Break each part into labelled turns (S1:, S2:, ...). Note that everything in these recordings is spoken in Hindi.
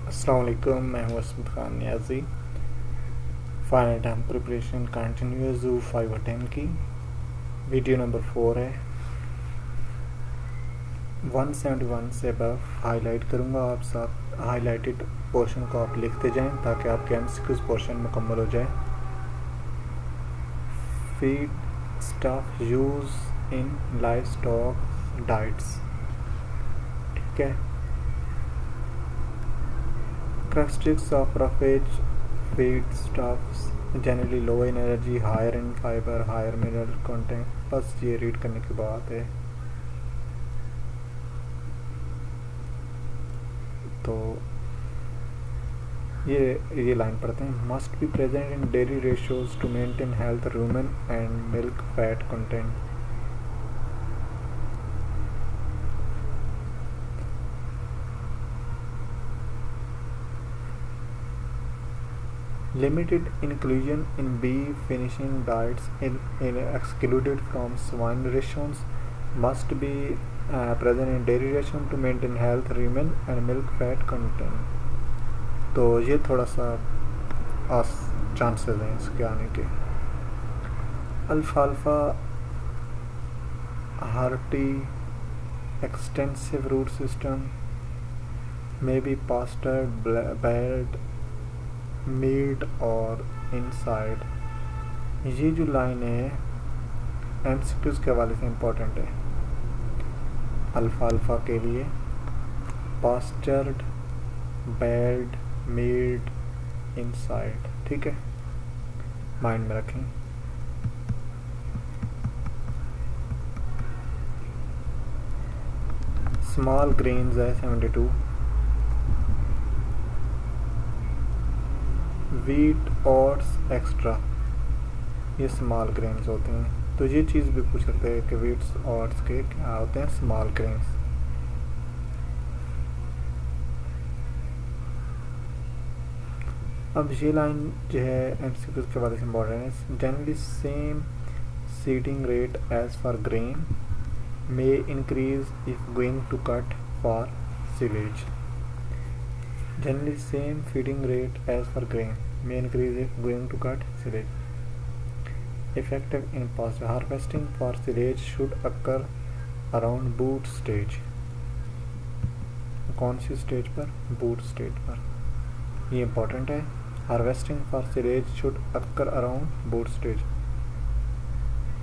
S1: अस्सलाम वालेकुम, मैं हूँ Asmat Khan Niazi. Final time preparation continues जू 5 अटेम्प्ट की वीडियो नंबर 4 है। 171 से अबव हाईलाइट करूँगा। आप साथ हाईलाइटेड पोर्शन को आप लिखते जाएं ताकि आपके एमसीक्यूज पोर्शन मुकम्मल हो जाए। Feed stuff use in live stock diets, ठीक है। Characteristics of roughage feedstuffs generally low in energy, higher in fiber, higher mineral content। बस ये रीड करने की बात है। तो ये लाइन पढ़ते हैं। Must be present in dairy ratios to maintain health, rumen and milk fat content. Limited inclusion in beef finishing diets in excluded from swine rations, must be present in dairy ration to maintain health, rumen and milk fat content। तो ये थोड़ा सा चांसेस हैं इसके आने के। अल्फाल्फा hardy extensive root system may be pastured belt meat और इनसाइड। ये जो लाइन है एमसीक्यूज के हवाले से इम्पोर्टेंट है। अल्फाल्फा के लिए पास्चर्ड बेल्ड मीट इनसाइड, ठीक है, माइंड में रखें। स्मॉल ग्रेन्स है 72। वीट ओट्स एक्स्ट्रा, ये स्मॉल ग्रेन्स होते हैं। तो ये चीज़ भी पूछ सकते हैं कि वीट्स ओट्स के क्या होते हैं, स्मॉल ग्रेन्स। अब ये लाइन जो है एमसीक्यूज के हवाले से इम्पोर्टेंट है। Generally same seeding rate as for grain may increase if going to cut for silage. Generally same feeding rate as for grain may increase if going to cut silage। Effective in pasture harvesting for silage should occur around boot stage। कौन सी स्टेज पर? बूट स्टेज पर। ये इम्पोर्टेंट है। Harvesting for silage should occur around boot stage.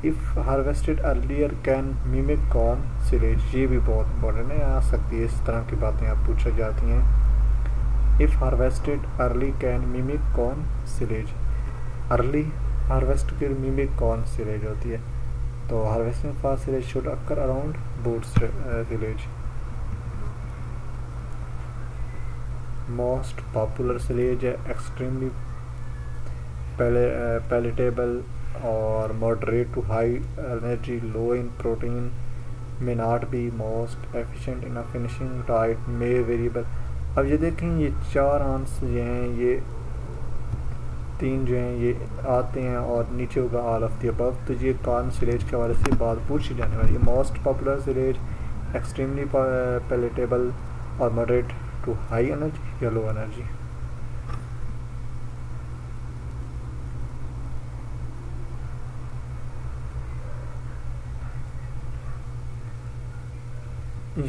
S1: If harvested earlier can mimic corn silage, ये भी बहुत इंपॉर्टेंट है, आ सकती है इस तरह की बातें आप पूछी जाती हैं। If harvested early can mimic corn silage, early harvest की मिमिक कॉर्न सिलेज होती है। तो harvesting for silage should occur around boot silage. Most popular silage है एक्सट्रीमली पैलेटेबल और moderate to high energy, low in protein, may not be most efficient in a finishing diet, may variable. अब ये देखें, ये 4 आंसर जो हैं, ये 3 जो हैं ये आते हैं और नीचे होगा ऑल ऑफ द अबव। तो ये कॉर्न सिलेज के हवाले से बात पूछी जाने वाली है। मोस्ट पॉपुलर सिलेज, एक्सट्रीमली पैलेटेबल और मॉडरेट टू हाई एनर्जी या लो एनर्जी।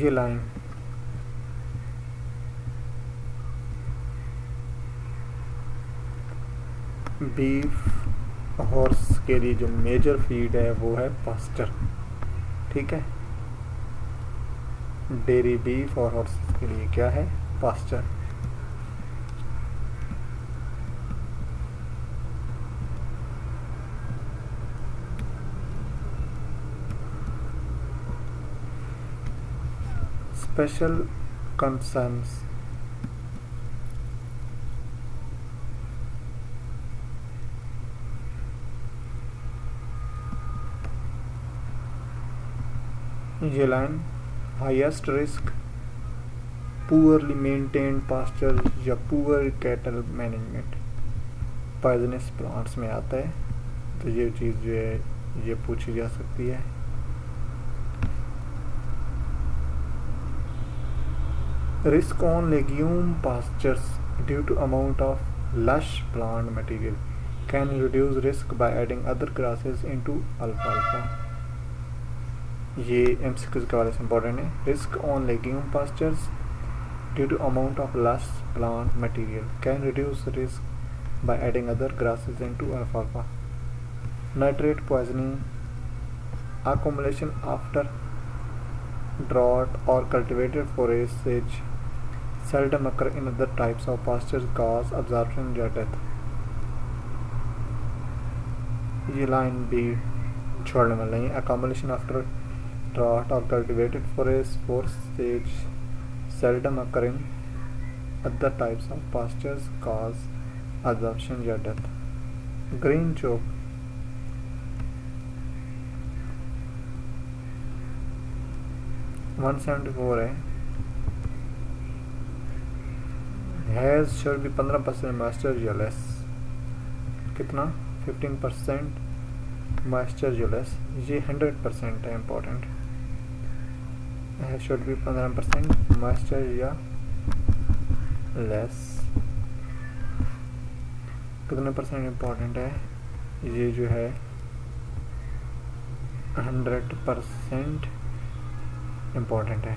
S1: ये लाइन बीफ हॉर्स के लिए जो मेजर फीड है वो है पास्चर, ठीक है। डेयरी बीफ और हॉर्सेस के लिए क्या है? पास्चर। स्पेशल कंसर्न्स, ये line highest risk poorly maintained pasture या poor cattle management poisonous plants में आता है। तो ये चीज़ जो है ये पूछी जा सकती है। Risk on legume pastures due to amount of lush plant material can reduce risk by adding other grasses into alfalfa. ये MCQs के वाले से इम्पोर्टेंट है. Risk on legume pastures due to amount of lush plant material can reduce risk by adding other grasses into alfalfa. Nitrate poisoning, accumulation after drought or cultivated forage seldom occur in other types of pastures, cause absorption या death. ये लाइन भी छोड़ने वाला नहीं है. Accumulation after drought or cultivated forage seldom occur in other types of pastures, cause absorption या death. Green choke, $174 है. Has should be 15% moisture या less. कितना? 15% moisture या less. ये 100% है. important. Has should be 15% moisture या less. कितने परसेंट important है? ये जो है 100% important है.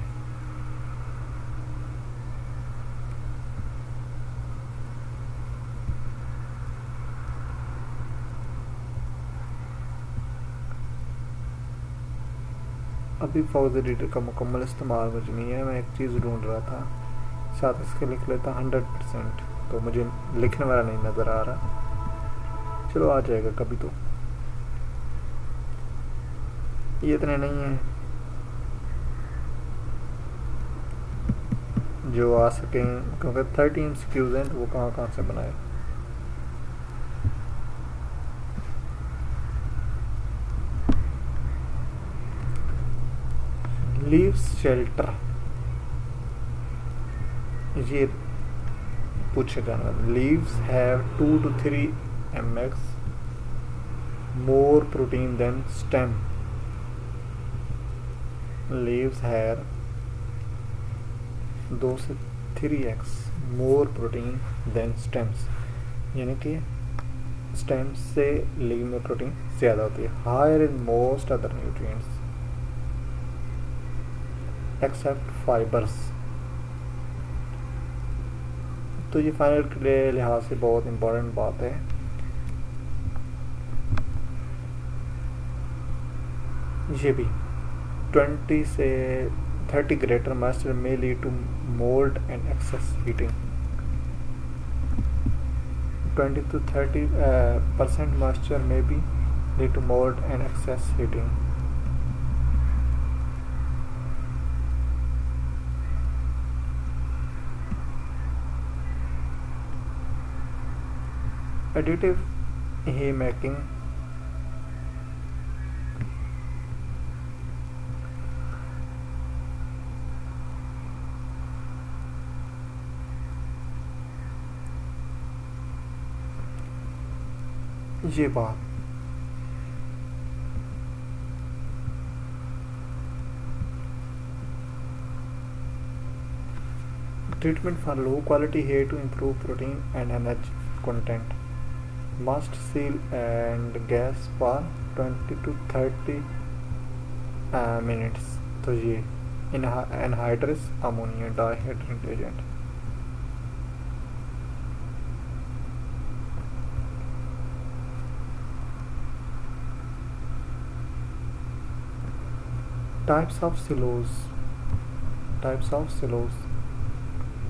S1: अभी फॉर रीडर का मुकम्मल इस्तेमाल मुझे नहीं है. मैं एक चीज़ ढूंढ रहा था, साथ इसके लिख लेता 100%, तो मुझे लिखने वाला नहीं नज़र आ रहा. चलो आ जाएगा कभी. तो ये इतने नहीं है जो आ सकें, क्योंकि 13 MCQs हैं, तो वो कहाँ से बनाए. लीव्स शेल्टर, ये पूछे जाने वाला. Leaves have 2 to 3 mx more protein than stem. Leaves have 2 से 3x more protein than stems, यानी कि stems से लीव में प्रोटीन ज़्यादा होती है. higher in most other nutrients except fibers. तो ये फाइनल के लिहाज से बहुत इम्पोर्टेंट बात है. ये भी 20 से 30 greater moisture may lead to mold and excess heating. 20 to 30% moisture may be lead to mold and excess heating. Additive hay making, ये बात treatment for low quality hay to improve protein and energy content. Must seal and gas for 20 to 30 minutes. तो ये anhydrous ammonia dihydrant agent. Types of silos.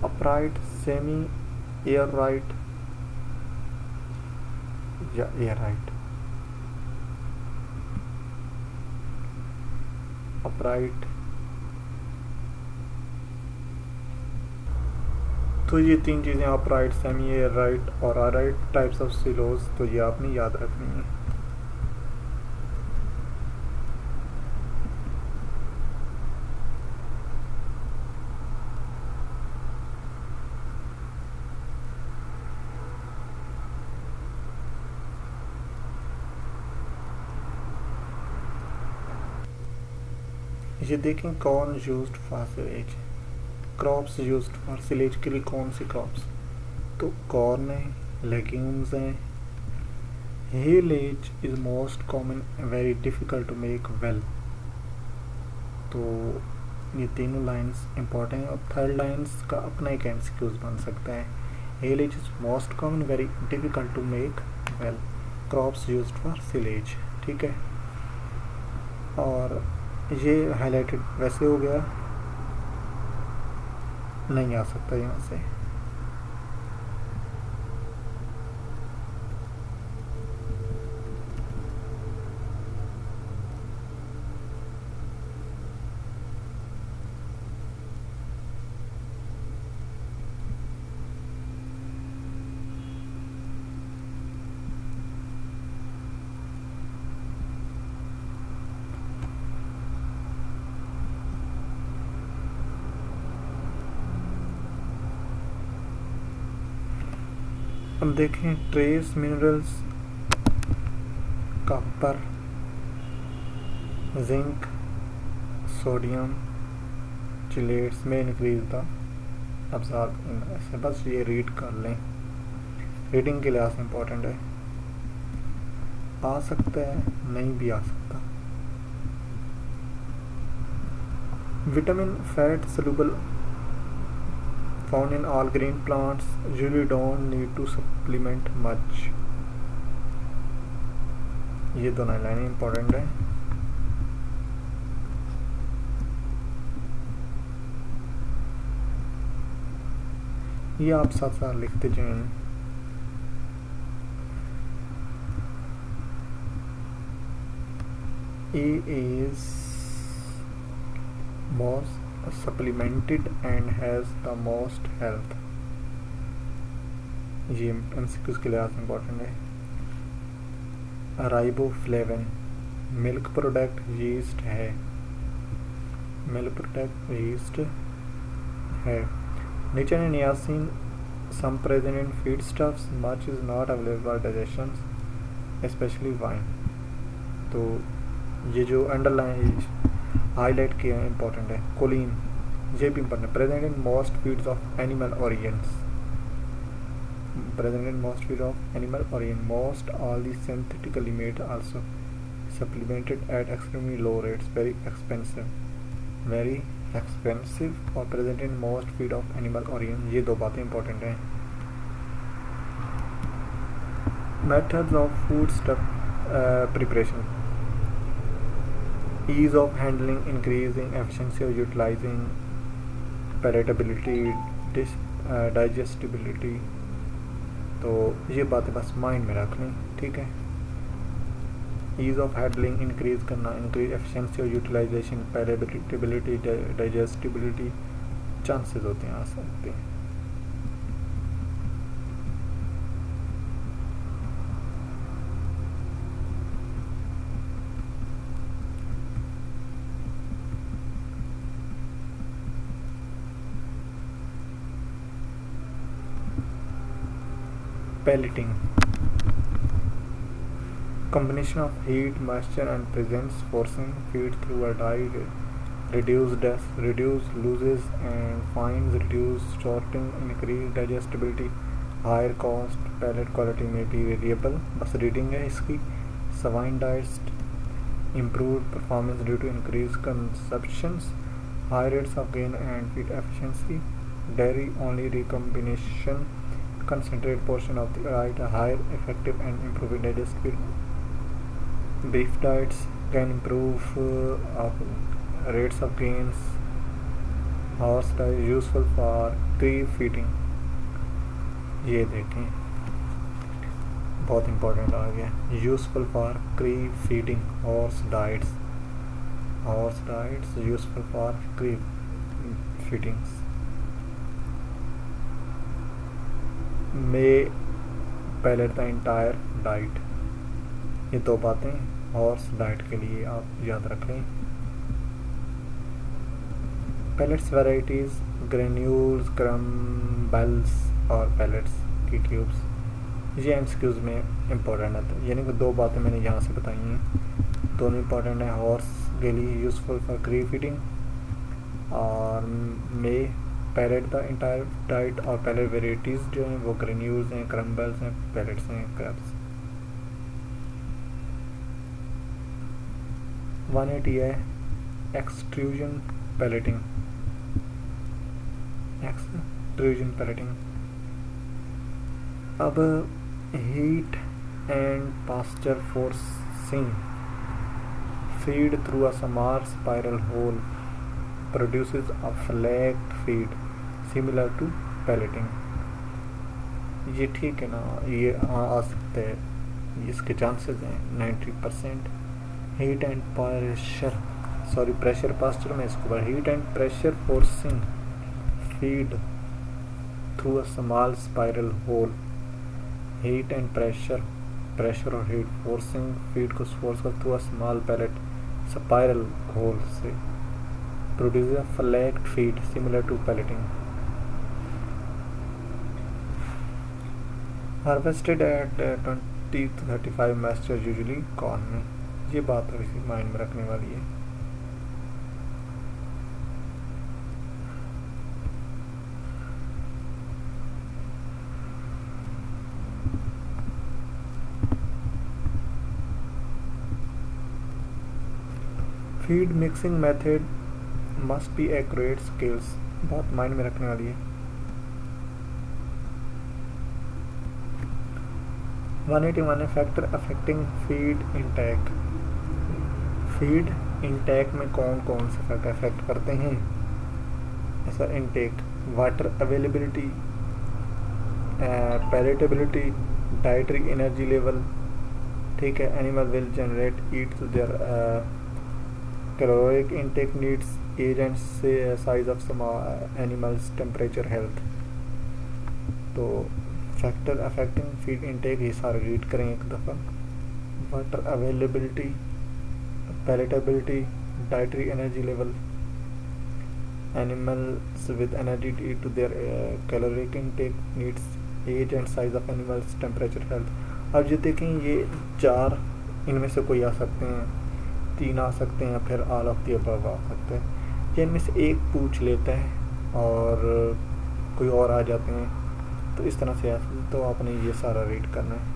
S1: Upright, semi, airtight या airtight. Upright. तो ये 3 चीज़ें अपराइट, सेमी एयरराइट और आराइट टाइप्स ऑफ सिलोज, तो ये आपने याद रखनी है. ये देखें corn used for silage. Crops used for silage के लिए कौन सी क्रॉप्स, तो कॉर्न है, लेग्यूम्स हैं। Haylage is most common, very difficult to make well. तो ये तीनों लाइंस इंपॉर्टेंट है। और थर्ड लाइंस का अपना एक एमसीक्यूज बन सकता है। Haylage is most common, very difficult to make well, crops used for silage. ठीक है, और ये हाईलाइटेड वैसे हो गया, नहीं आ सकता यहाँ से। अब देखें trace minerals, copper, zinc, sodium, chelates में इंक्रीज द अब्जॉर्ब। ऐसे बस ये रीड कर लें, रीडिंग के लिहाज से इम्पोर्टेंट है। आ सकता है, नहीं भी आ सकता। Vitamin fat soluble found in all green plants, usually don't need to supplement much। ये दोनों लाइनें इंपॉर्टेंट है। ये आप साथ साथ लिखते जाएं। A is most supplemented and has the most health। ये एमसीक्यूज के लिहाज से इम्पोर्टेंट है। राइबोफ्लेविन मिल्क प्रोडक्ट यीस्ट है, मिल्क प्रोडक्ट यीस्ट है। Nature and niacin some present in feedstuffs, much is not available for digestion, especially wine। तो ये जो अंडरलाइन हाईलाइट किया है इंपॉर्टेंट है। कोलिन, ये भी important, present in most feeds of animal origins, present in most feed of animal ओरिएंट। Most all the synthetically made also supplemented at extremely low rates, very expensive, very expensive, और present in most feed of animal ओरिएंट। ये दो बातें इंपॉर्टेंट हैं। Methods of foodstuff preparation, ease of handling, increasing efficiency of utilizing, palatability, digestibility। तो ये बातें बस माइंड में रख लें। ठीक है, ease of handling इंक्रीज करना, increase efficiency और utilization, palatability, digestibility चांसेस होते हैं, आ सकते हैं। Pelleting, combination of heat, moisture and presence forcing feed through a die, reduce depth, reduce loses and fines, reduce shorting, increase digestibility, higher cost, pellet quality may be variable। बस रीडिंग है इसकी। Swine diets, improved performance due to increased consumptions, high rates of gain and feed efficiency, dairy only recombination, concentrate portion of the diet, higher effective and improving digestibility। Beef diets can improve rates of gains। Horse diet useful for creep feeding। ये देखें बहुत इंपॉर्टेंट आ गया, useful for creep feeding. Horse diets, horse diets useful for creep feedings. may pellet the entire diet। ये दो बातें हॉर्स डाइट के लिए आप याद रख लें। पेलेट्स वैराइटीज, ग्रेन्यूल्स, क्रम्बल्स और पेलेट्स की ट्यूब्स। ये एमसीक्यूज में इम्पोर्टेंट है, यानी कि दो बातें मैंने यहाँ से बताई हैं, दोनों इम्पोर्टेंट है। हॉर्स के लिए यूजफुल फॉर क्री फीडिंग और मे पैलेट द इंटायर डाइट और पैलेट वेराइटीज़ जो हैं वो ग्रेन्यूल्स हैं, क्रम्बल्स हैं, पैलेट्स हैं, क्रब्स। 180 है एक्सट्रूजन पैलेटिंग। एक्सट्रूजन पैलेटिंग अब heat and pasture forcing feed through a small spiral hole produces a flaked feed similar to pelleting। ये ठीक है ना, ये आ सकते हैं, इसके चांसेस हैं 90%। हीट एंड प्रेशर पास्चर में इसको heat and pressure forcing feed through a small spiral hole. Heat and pressure और हीट फोर्सिंग फीड को फोर्स कर through a small pellet spiral hole से produce a flaked feed similar to pelleting. Harvested at 20 to 35 moisture usually corn में। ये बात तो इसी माइंड में रखने वाली है। Feed mixing method must be accurate scales, बहुत माइंड में रखने वाली है। 181 है factor affecting feed intake. Feed intake में कौन कौन से फैक्टर अफेक्ट करते हैं? ऐसा intake water availability, palatability, dietary energy level. ठीक है, animal will generate eat to their caloric intake needs, age and size of some animals, temperature, health। तो फैक्टर अफेक्टिंग फीड इंटेक ये सारे रीड करें एक दफ़ा। Water availability, palatability, dietary energy level, animals with energy to eat to their caloric intake needs, age and size of animals, temperature, health. अब जो देखें ये 4 इनमें से कोई आ सकते हैं, 3 आ सकते हैं, फिर ऑल ऑफ द अबव आ सकते हैं। ये इनमें से एक पूछ लेता है और कोई और आ जाते हैं, तो इस तरह से तो आपने ये सारा रीड करना है।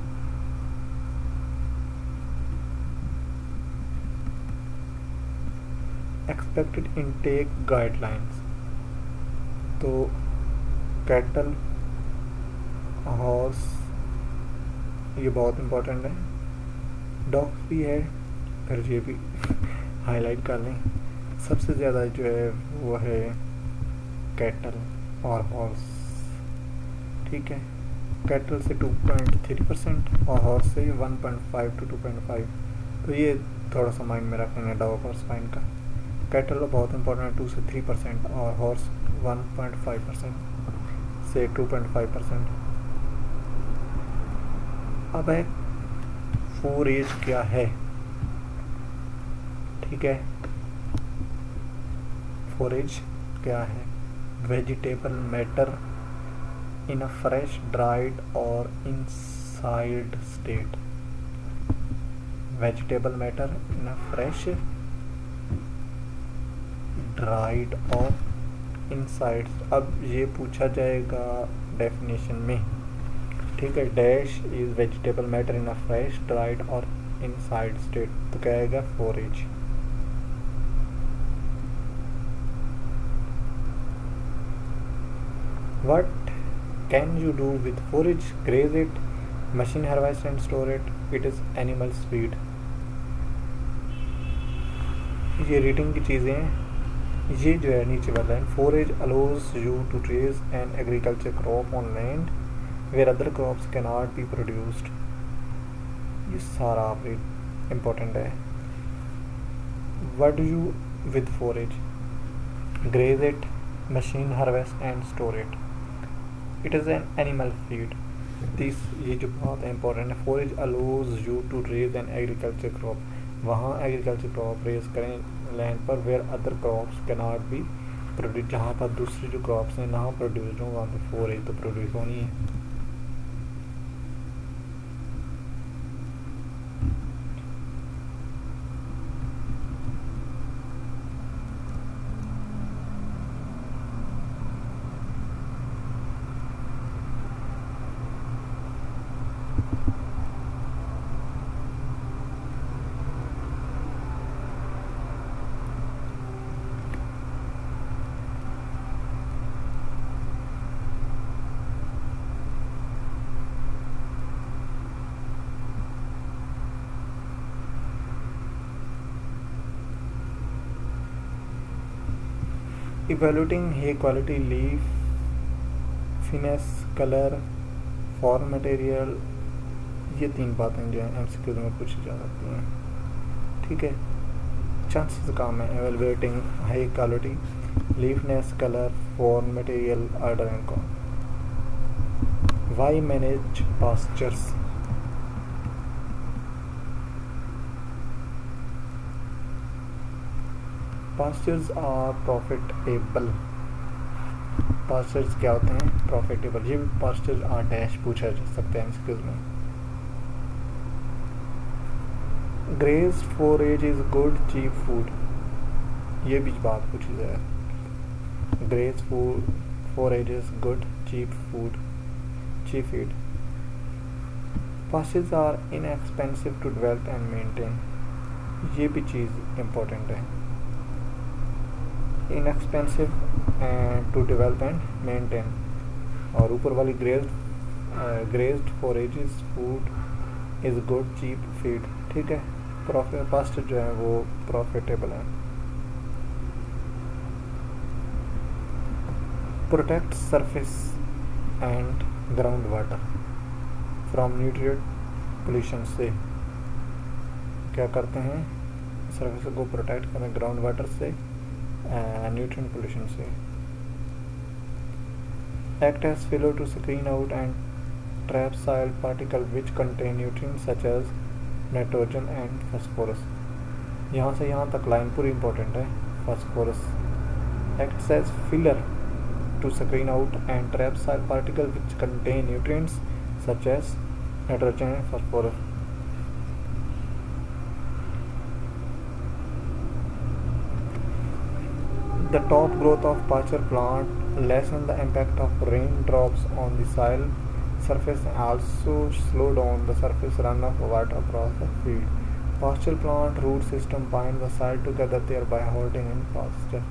S1: एक्सपेक्टेड इनटेक गाइडलाइंस, तो कैटल, हॉर्स ये बहुत इम्पोर्टेंट है, डॉग्स भी है, फिर ये भी हाईलाइट कर लें। सबसे ज़्यादा जो है वो है कैटल और हॉर्स। ठीक है, कैटल से 2.3% और हॉर्स से 1.5 to 2.5। तो ये थोड़ा सा माइंड में रखेंगे डॉग और स्वाइन का। कैटल बहुत इंपॉर्टेंट है 2 से 3% और हॉर्स 1.5% से 2.5%। अब है फोरेज क्या है? ठीक है, फोरेज क्या है? Vegetable matter in a fresh, dried और inside state. Vegetable matter in a fresh, dried और इनसाइड। अब ये पूछा जाएगा डेफिनेशन में। ठीक है, dash is vegetable matter in a fresh, dried और इनसाइड स्टेट, तो क्या आएगा? Forage. What can you do with forage? Graze it, machine harvest and store it. It is animals feed। ये रीडिंग की चीज़ें हैं। ये जो है नीचे वाला है, forage allows you to raise an agriculture crop on land where other crops cannot be produced। ये सारा आप रीड इम्पोर्टेंट है। What do you with forage? Graze it, machine harvest and store it। It is an animal feed। ये जो बहुत इंपॉर्टेंट है, forage allows you to raise an agriculture crop। वहाँ एग्रीकल्चर क्रॉप रेज करें लैंड पर where other crops cannot be produce, जहाँ पर दूसरी जो क्रॉप्स हैं ना प्रोड्यूस हों, वहाँ पे फोरेज तो प्रोड्यूस होनी है। Evaluating hay quality, leaf fineness, colour, form material, ये 3 बातें जो हैं MCQ में पूछी जा सकती हैं। ठीक है, चांसेस कम है evaluating high quality, leafness, colour, form material, order and कॉम। Why manage pastures? Pastures are profitable. Pastures क्या होते हैं? प्रॉफिटेबल। ये पास्चर्स आर डैश पूछा जा सकता है MCQ में। Graze forage is good cheap food, ये भी बात पूछी जाए। Graze forage is good cheap food, cheap feed. Pastures are inexpensive to develop and maintain, ये भी चीज़ इम्पोर्टेंट है। Inexpensive to develop and maintain. और ऊपर वाली grazed forages food is good cheap feed. ठीक है, पास्चर जो है वो प्रॉफिटेबल है। Protect surface and ground water from nutrient pollution से। क्या करते हैं? सरफेस को प्रोटेक्ट करें ग्राउंड वाटर से, न्यूट्रिएंट पोल्यूशन से। Act as filler to screen out and trap soil particle which contain nutrients such as nitrogen and phosphorus. यहाँ से यहाँ तक लाइन पूरी इंपॉर्टेंट है। Phosphorus acts as filler to screen out and trap soil particle which contain nutrients such as nitrogen and phosphorus. The top growth of pasture plant lessen the impact of raindrops on the soil surface and also slow down the surface runoff of water across the field. Pasture plant root system bind the soil together thereby holding in pasture.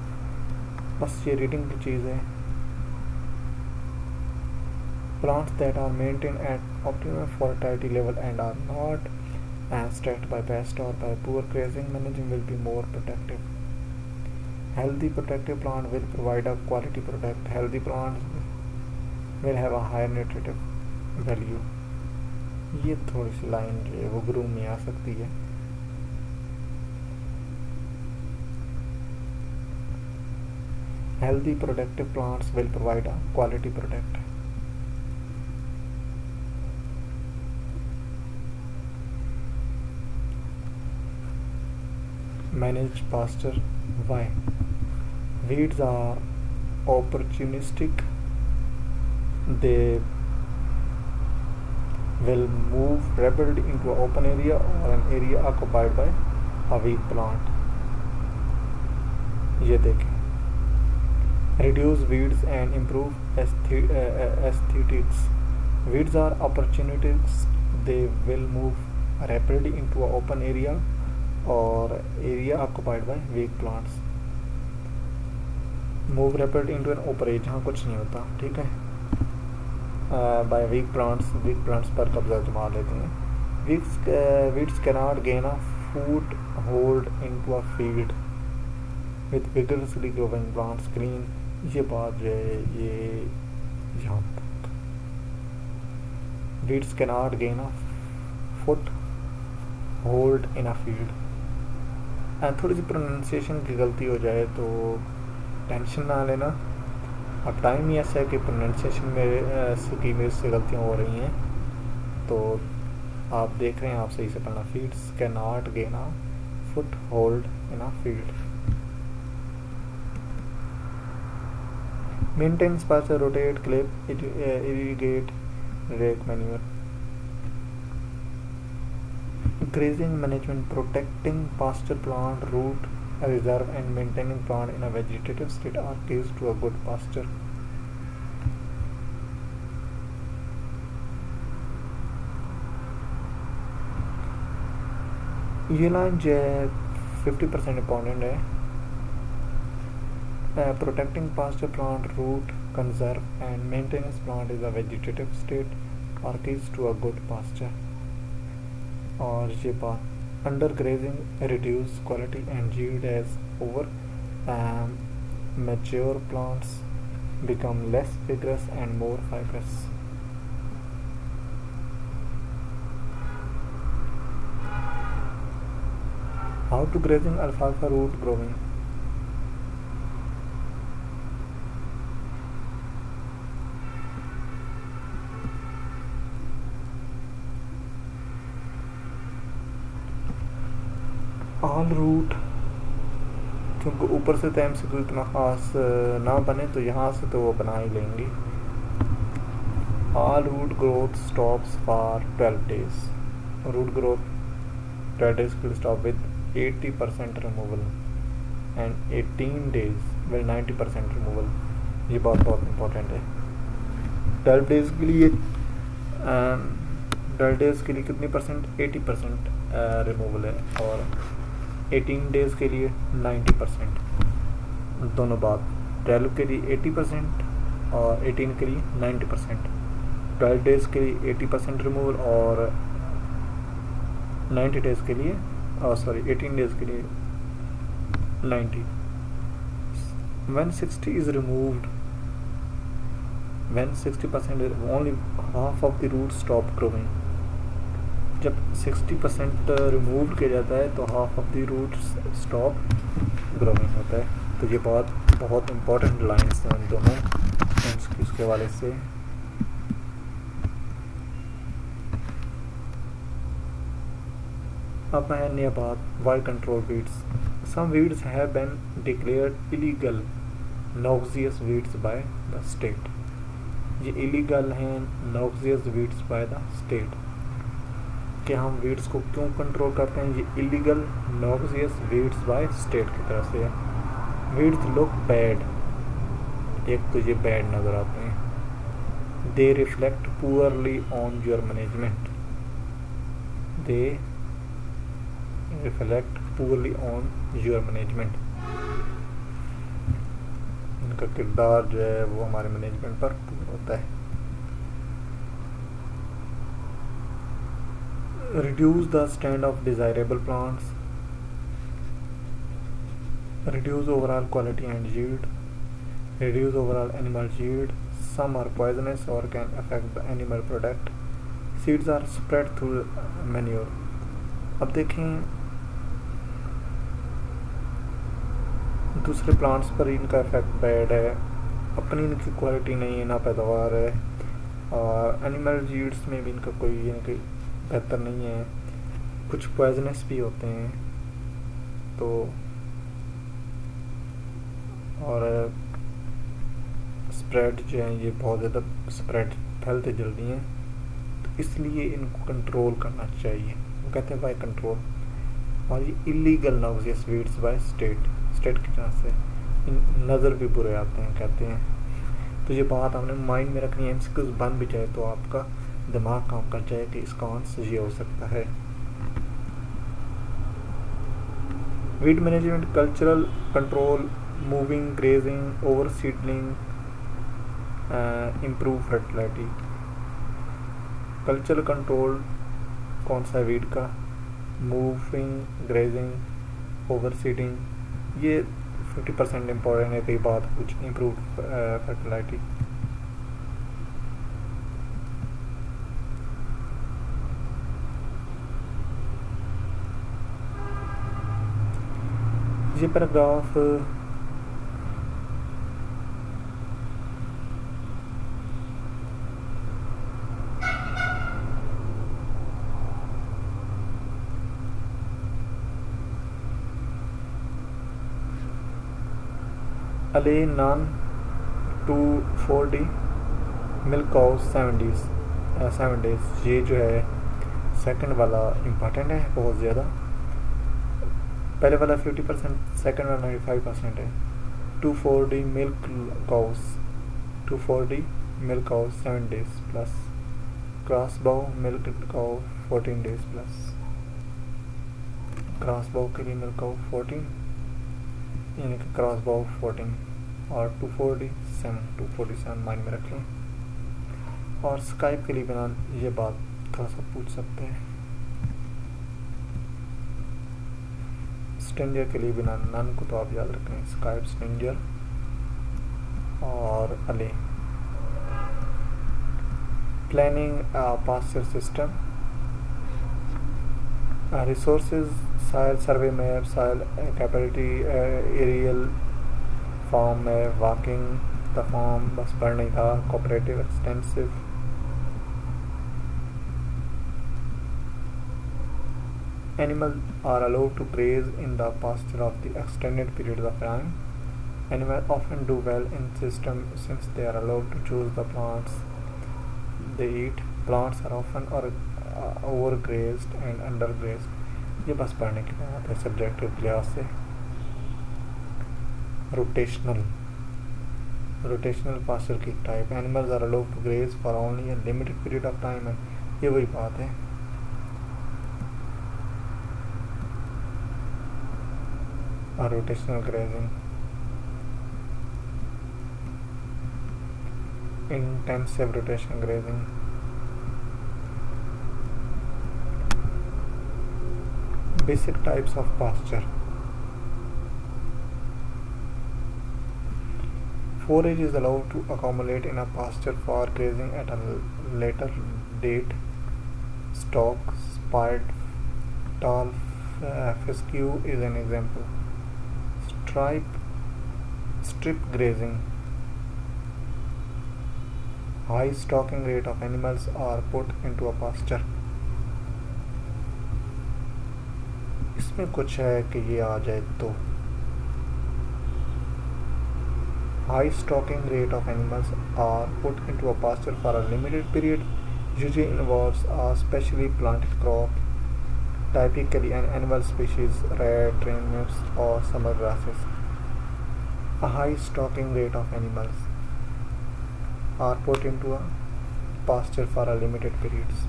S1: बस ये रीडिंग की चीज़ है। Plants that are maintained at optimum fertility level and are not stressed by pest or by poor grazing management will be more protective. Healthy protective plant will provide a quality product. Healthy plants will have a higher nutritive value. ये थोड़ी सी लाइन जो है वो ग्रू में आ सकती है। Healthy productive plants will provide a quality product. Manage pasture. Why? Weeds are opportunistic. They will move rapidly into an open area or an area occupied by a weak plant. ये देखें, reduce weeds and improve aesthetics. Weeds are opportunities. They will move rapidly into an open area or area occupied by weak plants. Move rapidly into an open area जहाँ कुछ नहीं होता। ठीक है, by weak plants पर कब्जा जमा लेते हैं। Weeds cannot gain a foothold into a field with vigorously growing plants. Green, ये बात जो है ये यहाँ तक। Weeds cannot gain a foothold in a field. थोड़ी सी प्रोनाउंसिएशन की गलती हो जाए तो टेंशन ना लेना। अब टाइम ही ऐसा है कि प्रोनाउंसिएशन की मेरे से गलतियाँ हो रही हैं, तो आप देख रहे हैं, आप सही से पढ़ना। Fields can not gain a foot hold in a field. Maintain pasture, rotate, clip, irrigate, rake manure. Grazing management, protecting pasture plant root reserve and maintaining plant in a vegetative state are keys to a good pasture. ये लाइन जो है 50% इंपॉर्टेंट है। Protecting pasture plant root conserve and maintenance plant is a vegetative state are keys to a good pasture. और ये बात, under grazing reduce quality and yield as over mature plants become less vigorous and more fibrous. How to grazing alfalfa root growing. All root, क्योंकि ऊपर से तो MCQ इतना खास ना बने तो यहाँ से तो वो बना ही लेंगे. All root growth stops for 12 days. Root growth 12 days will stop with 80% removal and 18 days with 90% removal. ये बहुत इम्पोर्टेंट है. 12 days के लिए 12 days के लिए कितनी परसेंट? 80% रिमूवल है और 18 days के लिए 90%. दोनों बात, 12 के लिए 80% और 18 के लिए 90%. 12 days के लिए 80% रिमूवल और 90 days के लिए 18 days के लिए 90. When 60 is removed, when 60% only half of the roots stop growing. जब 60% रिमूव किया जाता है तो half of the roots stop growing होता है. तो ये बहुत इम्पोर्टेंट लाइन्स हैं उन दोनों इसके हवाले से. अब है नया बात, wild control weeds. Some weeds have been declared illegal noxious weeds by the state. ये इलीगल हैं noxious weeds by the state. कि हम वीड्स को क्यों कंट्रोल करते हैं? ये illegal noxious weeds by state की तरफ से है. वीड्स लुक बैड, एक तो ये बैड नज़र आते हैं. दे reflect poorly on your management. They reflect poorly on your management. इनका किरदार जो है वो हमारे मैनेजमेंट पर पूरा होता है. Reduce the stand of desirable plants. Reduce overall quality and yield. Reduce overall animal yield. Some are poisonous or can affect the animal product. Seeds are spread through manure. अब देखें दूसरे प्लांट्स पर इनका इफेक्ट बैड है. अपनी इनकी क्वालिटी नहीं है, ना पैदावार है, और एनिमल यील्ड्स में भी इनका कोई इनकी बेहतर नहीं है. कुछ पॉइजनस भी होते हैं. तो और स्प्रेड जो है ये बहुत ज़्यादा स्प्रेड फैलते जल्दी हैं. तो इसलिए इनको कंट्रोल करना चाहिए. वो कहते हैं बाय कंट्रोल. और ये illegal noxious weeds by state की तरफ से नज़र भी बुरे आते हैं कहते हैं. तो ये बात हमने माइंड में रखनी है. MCQs बन भी जाए तो आपका दिमाग काम कर जाए कि इसका आंसर ये हो सकता है. Weed management, cultural control, moving, grazing, over seedling, improve fertility. Cultural control कौन सा है वीड का? Moving, grazing, over seeding. ये 50% इम्पोर्टेंट है. कई बात कुछ इम्प्रूव फर्टिलिटी. ये पैराग्राफ अले नान 240 मिल्क काउस 7 days. ये जो है सेकंड वाला इम्पोर्टेंट है बहुत ज़्यादा. पहले वाला 50%, सेकंड वाला 95% है. 240 milk cows 7 days plus cross बाउ milk cow 14 days plus cross बाउ के लिए मिल्क काउ 14 यानी कि क्रॉस बाउ 14 और 247 माइंड में रख लें. और स्काइप के लिए बना ये बात थोड़ा सा पूछ सकते हैं. स्टिंजर के लिए बिना नन को तो आप याद रखें. स्काइप, स्टिंजर और Ali. Planning a pasture system, resources, soil survey map, soil capability, aerial farm map, walking the farm, बस पढ़ नहीं था, cooperative extensive, animals are allowed to graze in the pasture of the extended periods of time. Animals often do well in system since they are allowed to choose the plants they eat. Plants are often overgrazed and undergrazed. ये बस पढ़ने की बात है सब्जेक्टिव लिहाज से. रोटेशनल पास्चर की type. Animals are allowed to graze for only a limited period of time. ये वही बात है. Rotational grazing. Intensive rotation grazing. Basic types of pasture. Forage is allowed to accumulate in a pasture for grazing at a later date. Stock, spurred, tall fescue is an example. Strip grazing. High stocking rate of animals are put into a pasture. इसमें कुछ है कि ये आ जाए तो. High stocking rate of animals are put into a pasture for a limited period. Usually involves a specially planted crop, typically an animal species, rat, turnips, or summer grasses. A high stocking rate of animals are put into a pasture for a limited periods.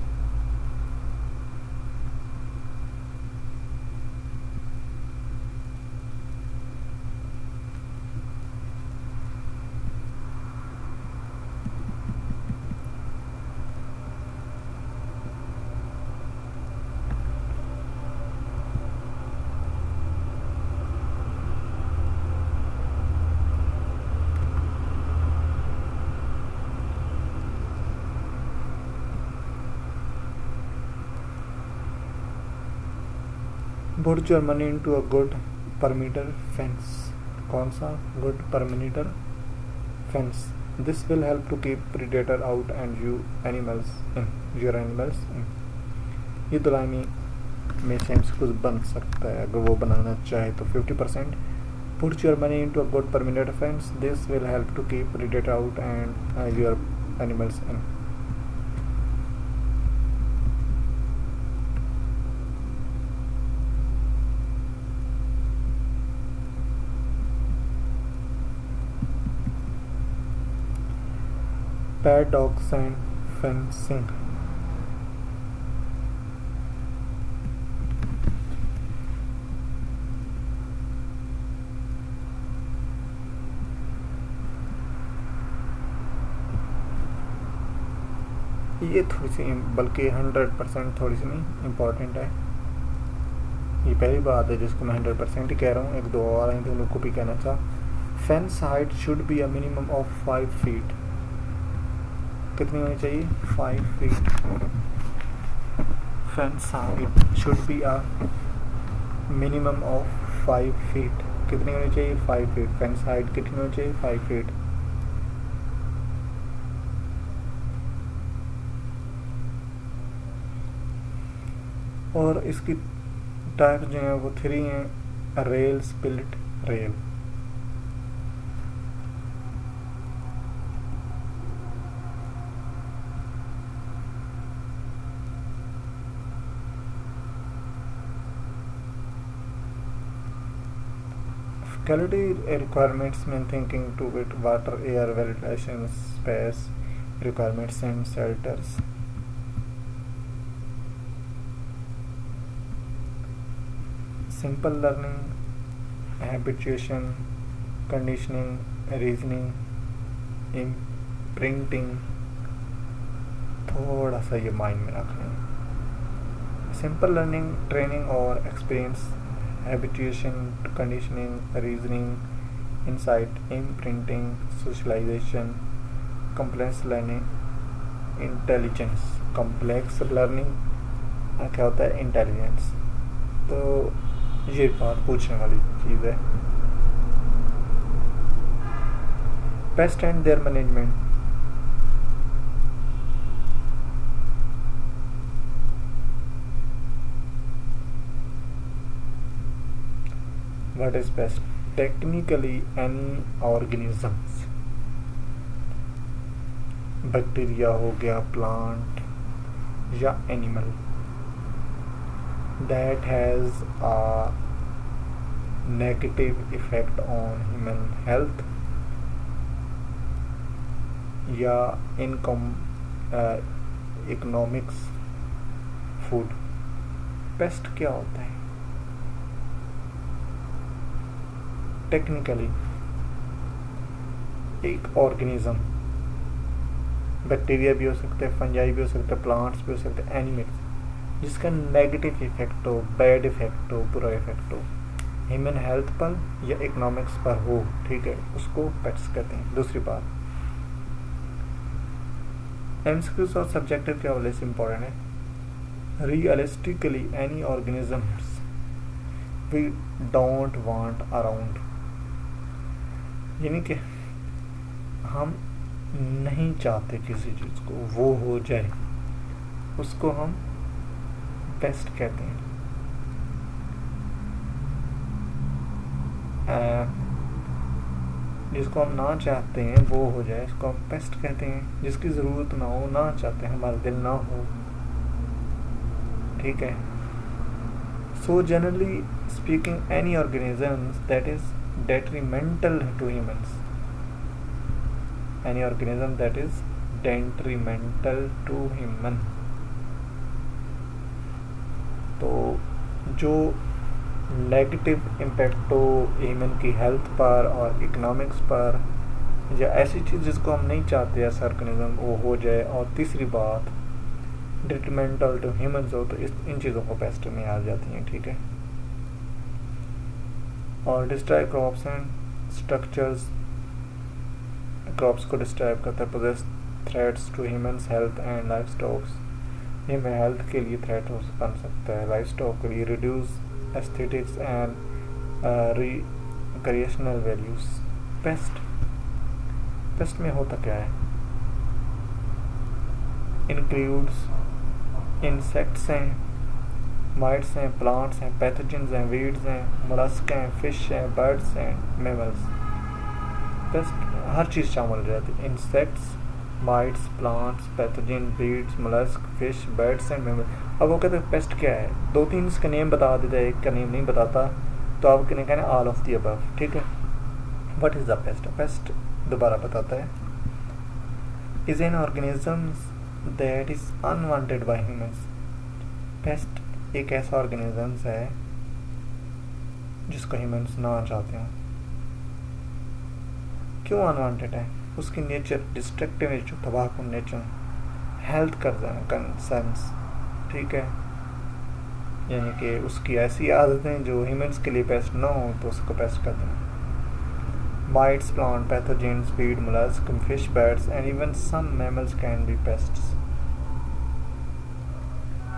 S1: Put your money into a good perimeter fence. कौन सा? Good perimeter fence. This will help to keep predator out and your animals in. ये तो लाइनी में से कुछ बन सकता है अगर वो बनाना चाहे तो. 50%. Put your money into a good perimeter fence. This will help to keep predator out and your animals in. Paddocks and fencing. ये थोड़ी सी बल्कि 100% थोड़ी सी नहीं इम्पोर्टेंट है. ये पहली बात है जिसको मैं 100% ही कह रहा हूँ. एक दो और हैं तो उनको भी कहना चाह. Fence height should be a minimum of 5 feet. कितनी होनी चाहिए? 5 feet. Fence height should be a minimum of 5 feet. कितनी होनी चाहिए? 5 feet. फेंस हाइट कितनी होनी चाहिए? 5 feet. और इसकी टाइप जो है वो 3 हैं. Rail, split, rail. Quality requirements mean thinking to it water, air, ventilation, space requirements and shelters. Simple learning, habituation, conditioning, reasoning, imprinting. थोड़ा सा ये माइंड में रख लें. Simple learning, training और experience, habituation, conditioning, reasoning, insight, imprinting, socialization, complex learning, intelligence. complex learning क्या होता है? इंटेलिजेंस। तो ये बात पूछने वाली चीज़ है। Paste and there management. What is pest? Technically, any organisms, bacteria हो गया, प्लांट या animal, that has a negative effect on human health या इकोनॉमिक्स, फूड। पेस्ट क्या होता है? टेक्निकली एक ऑर्गेनिज्म, बैक्टीरिया भी हो सकता है, फंजाई भी हो सकता है, प्लांट्स भी हो सकते हैं, एनिमल्स, जिसका नेगेटिव इफेक्ट हो, बैड इफेक्ट हो, बुरा इफेक्ट हो ह्यूमन हेल्थ पर या इकोनॉमिक्स पर हो, ठीक है, उसको पेट्स कहते हैं। दूसरी बात, एमसीक्यूज और सब्जेक्टिव के हवाले से इंपॉर्टेंट है। Realistically any organisms we don't want around, यानी कि हम नहीं चाहते किसी चीज़ को वो हो जाए, उसको हम पेस्ट कहते हैं। जिसको हम ना चाहते हैं वो हो जाए, इसको हम पेस्ट कहते हैं। जिसकी ज़रूरत ना हो, ना चाहते हैं, हमारा दिल ना हो, ठीक है। So generally speaking any organisms that is detrimental to humans, any organism that is detrimental to human। तो जो नेगेटिव इम्पैक्ट हो ह्यूमन की हेल्थ पर और इकोनॉमिक्स पर, या ऐसी चीज़ जिसको हम नहीं चाहते ऐसा ऑर्गेनिज्म वो हो जाए, और तीसरी बात डिट्रीमेंटल टू ह्यूमन्स हो, तो इन चीज़ों को पेस्ट में आ जाती हैं, ठीक है। और destroy crops and structures, crops को डिस्ट्रॉय करता है, poses threats to humans health and life stocks, human health के लिए थ्रेट हो बन सकता है, लाइफ स्टॉक के लिए, reduce aesthetics and recreational values. Paste में होता क्या है? इंक्लूड्स इंसेक्ट्स हैं, माइट्स हैं, प्लांट्स हैं, पैथोजेंस हैं, वीड्स हैं, मोलस्क हैं, फिश हैं, बर्ड्स हैं, मैमल्स। पेस्ट हर चीज़ शामिल हो जाती है। Insects, mites, plants, pathogen, weeds, mollusc, fish, birds and mammals. अब वो कहते हैं पेस्ट क्या है? दो तीन इसका नेम बता देता है, एक का नेम नहीं बताता, तो आप कहना ऑल ऑफ द अबव, ठीक है। What is the paste? Paste दोबारा बताता है, is an organism that is unwanted bye humans. Paste एक ऐसा ऑर्गेनिज्म है जिसको ह्यूमंस ना चाहते हैं। क्यों अनवांटेड है? उसकी नेचर डिस्ट्रक्टिव नेचर, तबाहकुन नेचर, हेल्थ कंसर्न्स, ठीक है, यानी कि उसकी ऐसी आदतें जो ह्यूमंस के लिए पेस्ट ना हो तो उसको पेस्ट कर दें। Mites, plant, pathogens, weed, mollusc, fish, birds and even some mammals can be pests.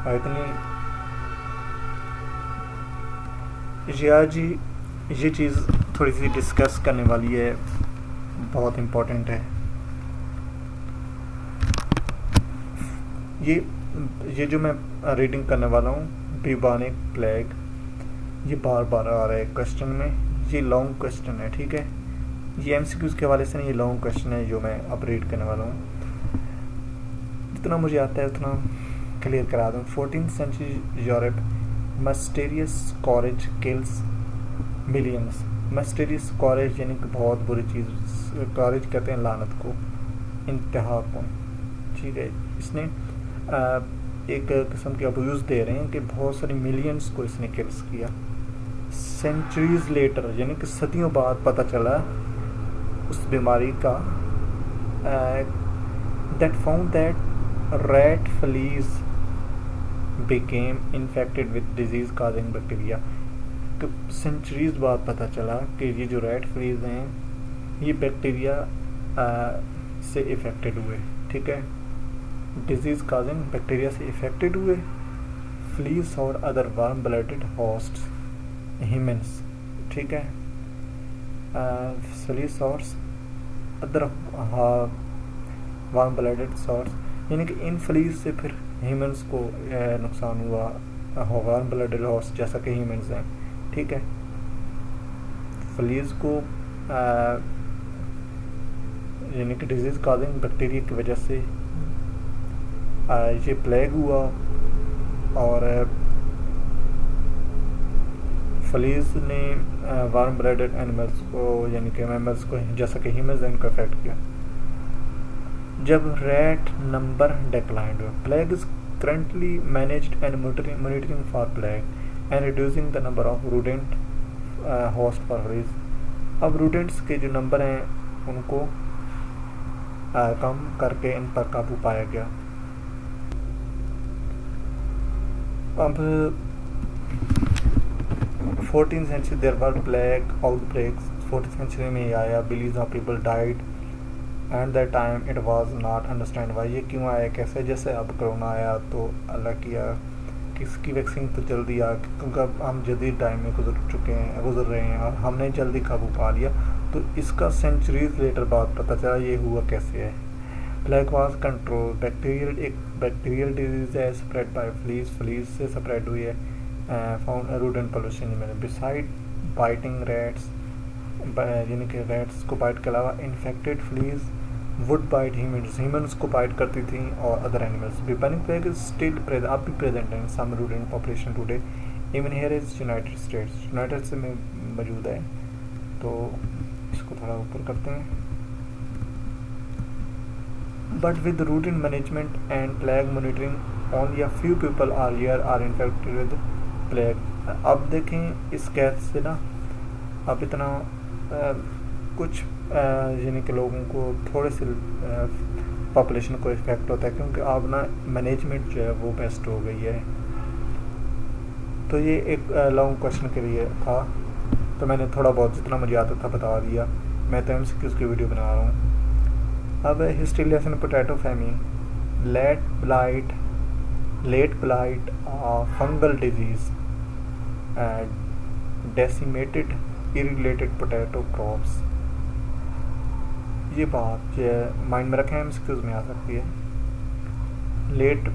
S1: और इतनी ये चीज़ थोड़ी सी डिस्कस करने वाली है, बहुत इम्पोर्टेंट है। ये जो मैं रीडिंग करने वाला हूँ, ब्यूबॉनिक प्लेग, ये बार बार आ रहा है क्वेश्चन में। ये लॉन्ग क्वेश्चन है, ठीक है, ये एमसीक्यूज़ के हवाले से नहीं, ये लॉन्ग क्वेश्चन है जो मैं अब रीड करने वाला हूँ। जितना मुझे आता है उतना क्लियर करा दूँ। 14th century Europe, mysterious scourge kills millions. Mysterious scourge यानी कि बहुत बुरी चीज़, स्कॉरेज कहते हैं लानत को, इंतहा को, ठीक है। इसने एक किस्म के अब्यूज़ दे रहे हैं कि बहुत सारी मिलियंस को इसने किल्स किया। सेंचुरीज लेटर यानी कि सदियों बाद पता चला उस बीमारी का, that found that rat fleas became infected with disease causing bacteria। एक सेंचुरीज बाद पता चला कि ये जो रेड फ्लीज हैं ये बैक्टीरिया से इफ़ेक्टेड हुए, ठीक है, डिजीज़ काजिंग बैक्टीरिया से इफ़ेक्टेड हुए। फ्लीज और other warm blooded hosts humans, ठीक है, फ्लीज और अदर वार्म ब्लडेड सॉर्स, यानी कि इन फ्लीज से फिर ह्यूमन्स को नुकसान हुआ, वार्म ब्लडेड हॉर्स जैसा कि ह्यूमन्स हैं, ठीक है। फ्लीज को यानी कि डिजीज़ काजिंग बैक्टीरिया की वजह से ये प्लेग हुआ और फ्लीज ने वार्म ब्लडेड एनिमल्स को यानी कि मैमल्स को जैसा कि ह्यूमन्स हैं उनको अफेक्ट किया। जब रैट नंबर डिक्लाइंड हुआ, plague is currently managed and monitoring for plague and reducing the number of rodent host for fleas. अब रूडेंट्स के जो नंबर हैं उनको कम करके इन पर काबू पाया गया। अब 14th century there were plague outbreaks, 14th century में ये आया, billions of people died and that time it was not understand why, ये क्यों आया कैसे। जैसे अब कोरोना आया तो अल्लाह किया किसकी वैक्सीन तो जल्दी आ, क्योंकि अब हम जदीद टाइम में गुजर रहे हैं और हमने जल्दी काबू पा लिया, तो इसका सेंचुरीज लेटर बाद पता चला ये हुआ कैसे है। प्लेग वाज कंट्रोल, एक बैक्टीरियल डिजीज है स्प्रेड बाय फ्लीज से स्प्रेड हुई है, फाउंड रूडेंट पोल्यूशन में। बिसाइड बाइटिंग रैट्स, यानी कि रैट्स को बाइट के अलावा infected fleas would bite humans को बाइट करती थी और other animals. Bubonic plague is still अब भी present in some rodent population today even here is United States में मौजूद है। तो इसको थोड़ा ऊपर करते हैं। But with rodent management and plague monitoring only a few people are here are infected with plague. अब देखें इस कैद से ना अब इतना कुछ यानी कि लोगों को थोड़े से पॉपुलेशन को इफेक्ट होता है, क्योंकि अब ना मैनेजमेंट जो है वो बेस्ट हो गई है। तो ये एक लॉन्ग क्वेश्चन के लिए था, तो मैंने थोड़ा बहुत जितना मुझे आता था बता दिया। मैं तो MCQs की वीडियो बना रहा हूँ। अब history lesson potato famine, late blight fungal disease decimated irrigated potato crops. ये बात माइंड में रखें, MCQs में आ सकती है। लेट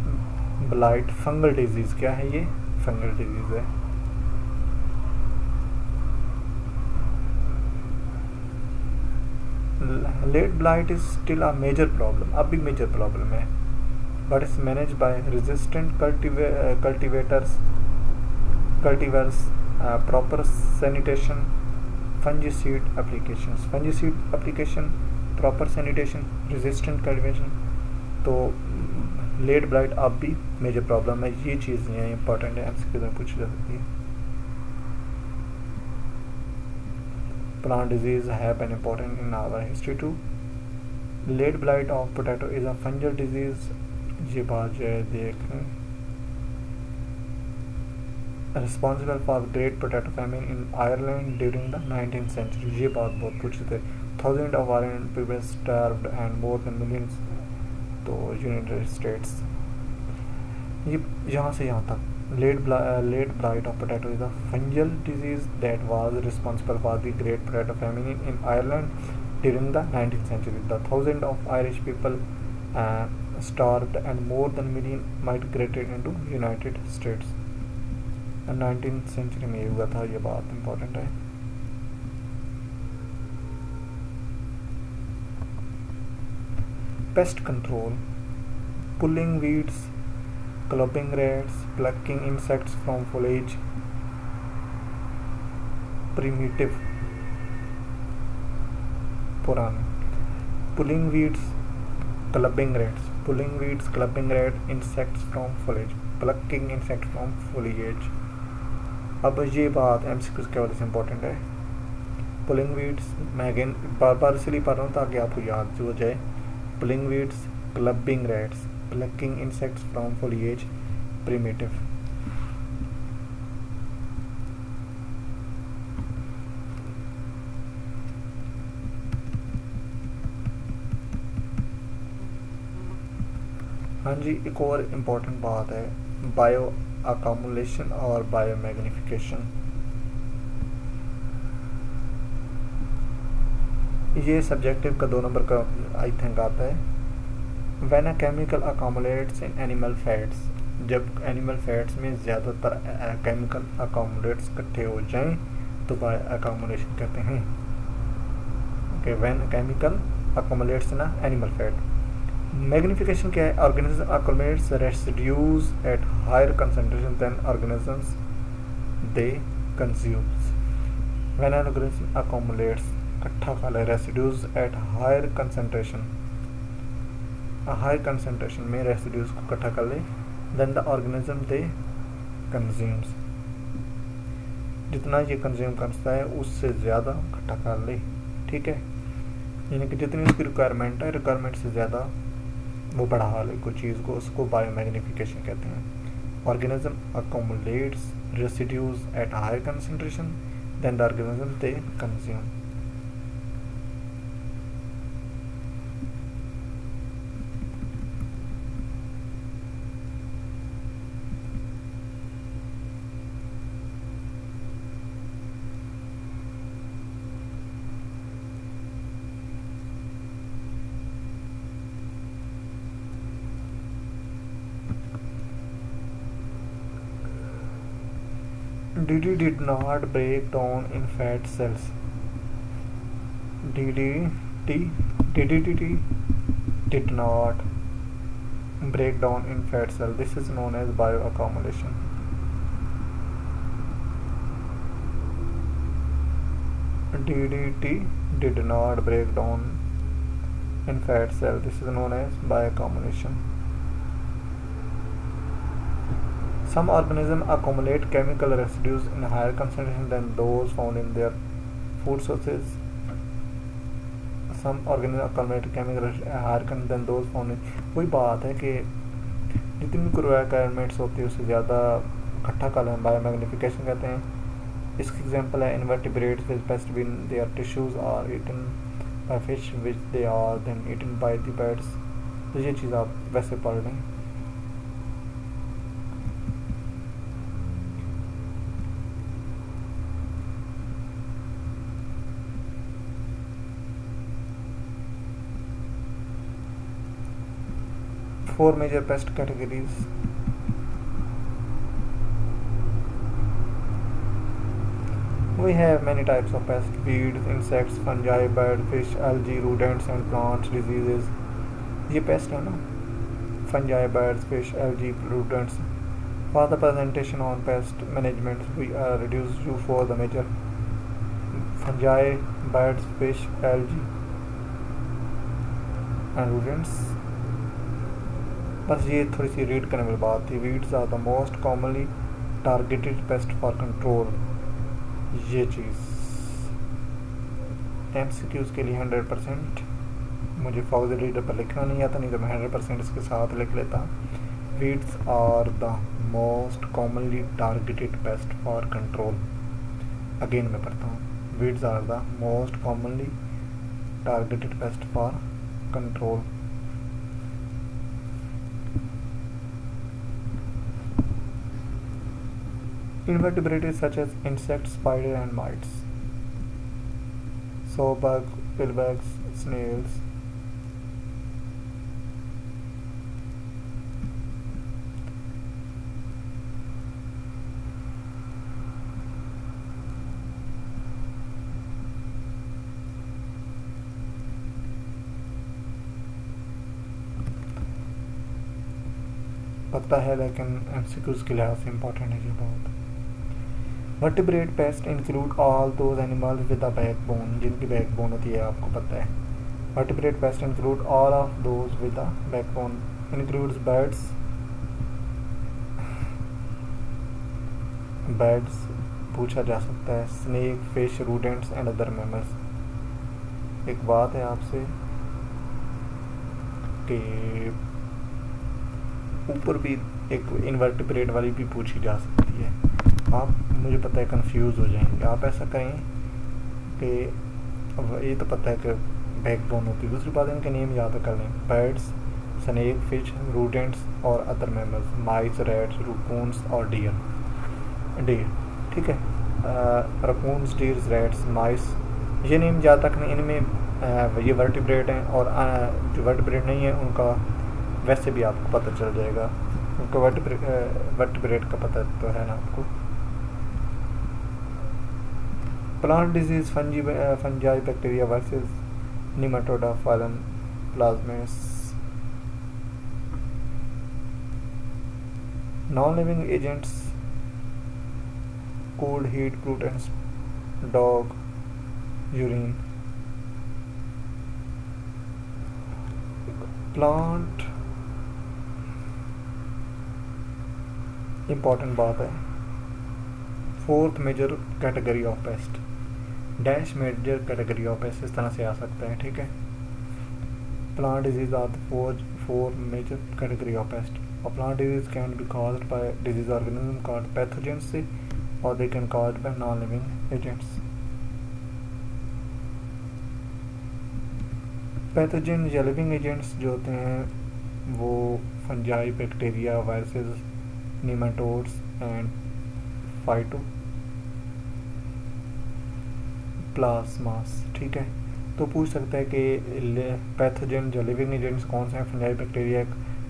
S1: ब्लाइट फंगल डिजीज़, क्या है ये? फंगल डिजीज़ है। Late blight is still a major problem, अब भी मेजर प्रॉब्लम है, but is manage by resistant cultivars, proper sanitation, fungicide application, proper sanitation, resistant cultivation. तो लेट ब्लाइट अब भी मेजर प्रॉब्लम है। ये चीज़ नहीं है, इंपॉर्टेंट है, MCQ में पूछी जा सकती है। Plant disease have been important in our history too. Late blight of potato is a fungal disease. ये बात जो है देखें, responsible for great potato famine in Ireland during the 19th century. ये बात बहुत पूछे थे। Thousands of Ireland people starved and more than millions तो United States। ये यहाँ से यहाँ तक late blight of potato is a fungal disease that was responsible for the great potato famine in Ireland during the 19th century. The thousands of Irish people starved and more than million migrated into United States. 19th century में हुआ था, ये बात important है। Pest control, pulling weeds, clubbing rats, plucking insects from foliage. Primitive, पुराने। Pulling weeds, clubbing rat, insects from foliage, plucking insects from foliage. अब ये बात MCQ के वजह से इम्पोर्टेंट है। पुलिंग वीड्स, मैं अगेन बार बार इसलिए पढ़ रहा हूँ ताकि आपको याद हो जाए। Pulling weeds, clubbing rats, plucking insects from foliage, primitive. हाँ जी, एक और इम्पोर्टेंट बात है, बायो अकामुलेशन और बायो मैग्निफिकेशन। ये सब्जेक्टिव का 2 नंबर का आई थिंक आता है। When a chemical accumulates in animal fats, जब एनिमल फैट्स में ज़्यादातर केमिकल अकामुलेट्स इकट्ठे हो जाएं तो बायो अकामुलेशन कहते हैं। Okay, when chemical accumulates in animal fat. Magnification क्या है? Organism accumulates residues at higher concentration than organisms they consumes. When an organism accumulates, इकट्ठा कर ले, residues at higher concentration, higher concentration में रेसिड्यूज को इकट्ठा कर ले, than the organism they consumes, जितना ये कंज्यूम करता है उससे ज़्यादा इकट्ठा कर ले। ठीक है, यानी कि जितनी उसकी रिक्वायरमेंट है, रिक्वायरमेंट से ज़्यादा वो बढ़ा ले कोई चीज़ को, उसको बायोमैग्निफिकेशन कहते हैं। Organism accumulates residues at higher concentration than the organism they consume. DDT did not break down in fat cells. DDT did not break down in fat cell. This is known as bioaccumulation. DDT did not break down in fat cell. This is known as bioaccumulation. Some organisms accumulate chemical residues in higher concentration than those found in their food sources. Some organisms accumulate chemical residues higher concentration than those found in, वही बात है कि जितनी रिक्वायरमेंट्स होती है उससे ज़्यादा इकट्ठा कर लें, बायोमैग्निफिकेशन कहते हैं। इसकी एग्जांपल है invertebrates which pest been their tissues are eaten by fish which they are then eaten by the birds. तो ये चीज़ आप वैसे पढ़ लें। Four major pest categories. We have many types of pests: weeds, insects, fungi, bird, fish, algae, rodents and plant diseases. ये पेस्ट है ना, fungi, birds, fish, algae, rodents. For the presentation on pest management, we reduce you for the major fungi, birds, fish, algae and rodents. बस ये थोड़ी सी रीड करने वाली बात थी। Weeds are the most commonly targeted pest for control. ये चीज़ MCQs के लिए 100%, मुझे फॉक्स रीडर पर लिखना नहीं आता, नहीं तो मैं 100% इसके साथ लिख लेता। Weeds are the most commonly targeted pest for control. Again मैं पढ़ता हूँ, weeds are the most commonly targeted pest for control. Invertebrates such as insects, spiders and mites, soapbugs, pillbugs, snails. पता है लेकिन MCQs के लिहाज से इम्पोर्टेंट है ये बहुत। Vertebrate pest include all those animals with a backbone, जिनकी बैकबोन होती है, आपको पता है। Vertebrate pest include all of those with a backbone, includes birds पूछा जा सकता है, snake, fish, rodents and other mammals. एक बात है आपसे कि ऊपर भी एक इनवर्टिब्रेट वाली भी पूछी जा सकती है। आप, मुझे पता है, कंफ्यूज हो जाएंगे। आप ऐसा करें कि ये तो पता है कि बैकबोन होती है, दूसरी बात इनके नेम याद कर लें। बर्ड्स स्नेक, फिश, रूडेंट्स और अदर मैमल्स, माइस, रैट्स, रकून्स और डियर। ठीक है, रकून्स, डियर्स, रैट्स, माइस, ये नेम ज़्यादा तक नहीं, इनमें ये वर्टिब्रेट हैं, और जो वर्टिब्रेट नहीं है उनका वैसे भी आपको पता चल जाएगा, उनका वर्टिब्रेट का पता तो है ना आपको। Plant disease, fungi, bacteria versus nematoda, phylum plasmas. Non living agents, cold, heat, pollutants, dog urine. Plant important बात है। Fourth major category of pest, dash major category of pest, इस तरह से आ सकता है। ठीक है, plant disease are the four major category of pest. और plant disease can be caused by disease organism called pathogens से, और they can caused by non living agents. Pathogen या लिविंग एजेंट्स जो होते हैं वो fungi, bacteria, viruses, nematodes and phyto plasmas. ठीक है, तो पूछ सकता है कि पैथोजन या लिविंग एजेंट्स कौन से हैं, फंजाई, बैक्टीरिया,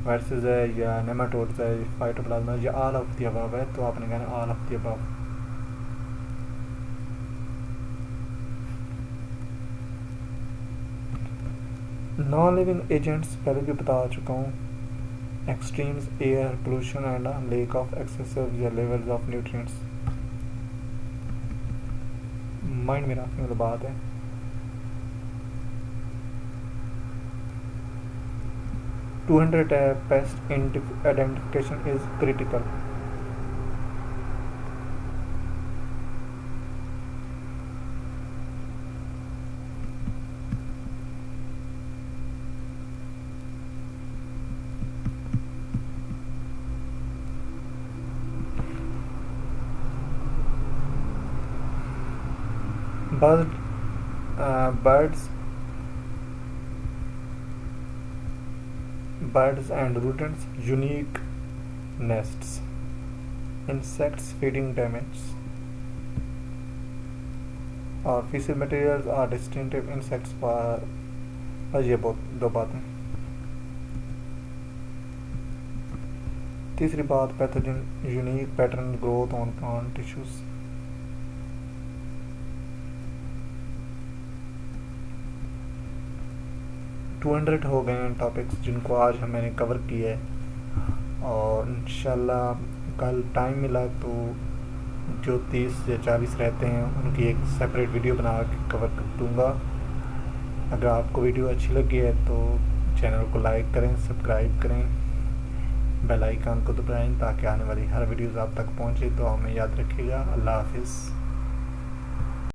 S1: वायरसेस है या नेमाटोड्स है, फाइटोप्लाज्मा या ऑल ऑफ द अबव है, तो आपने कहना all of the above. Non living agents पहले भी बता चुका हूँ, extremes, air pollution and lack of excessive या लेवल्स ऑफ न्यूट्रिएंट्स। माइंड में रखने वाली बात है। To 200 pest identification is critical. Birds and rodents, unique nests, insects feeding damage, और fissile materials are distinctive insects पर ये दो बातें। तीसरी बात, pathogen unique pattern growth on plant tissues. To 200 हो गए हैं टॉपिक्स जिनको आज मैंने कवर किया है, और इंशाल्लाह कल टाइम मिला तो जो 30 या 40 रहते हैं उनकी एक सेपरेट वीडियो बना के कवर कर दूँगा। अगर आपको वीडियो अच्छी लगी है तो चैनल को लाइक करें, सब्सक्राइब करें, बेल आइकन को दबाएं ताकि आने वाली हर वीडियोज़ आप तक पहुँचे। तो हमें याद रखिएगा। अल्लाह हाफिज़।